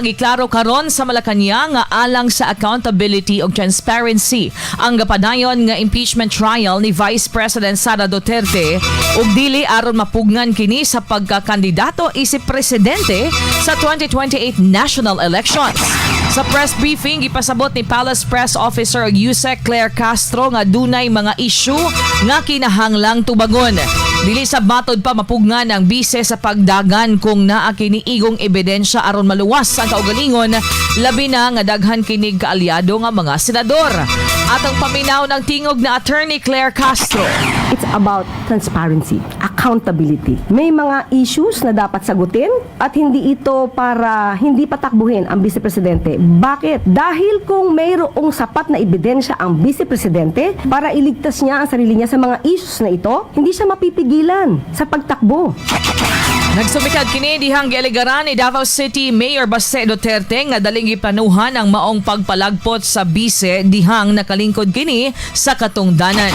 Giklaro karon sa Malacañang nga alang sa accountability ug transparency ang gapadayon nga impeachment trial ni Vice President Sara Duterte ug dili aron mapugnan kini sa pagkakandidato isip presidente sa 2028 national elections. Sa press briefing gipasabot ni Palace Press Officer Yusek Claire Castro nga dunay mga issue nga kinahanglang tubagon. Dili sa matod pa mapugnan ang bise sa pagdagan kung naa kini igong ebidensya aron maluwas ang kaugalingon labi na nga daghan kinig kaalyado nga mga senador. At ang paminaw ng tingog na Attorney Claire Castro. It's about transparency, accountability. May mga issues na dapat sagutin at hindi ito para hindi patakbuhin ang Vice Presidente. Bakit? Dahil kung mayroong sapat na ebidensya ang Vice Presidente para iligtas niya ang sarili niya sa mga issues na ito, hindi siya mapipigilan sa pagtakbo. Nagsumikad kini dihang gialigaran ni Davao City Mayor Baste Duterte nga daling giplanuhan ang maong pagpalagpot sa bise dihang nakalingkod kini sa katungdanan.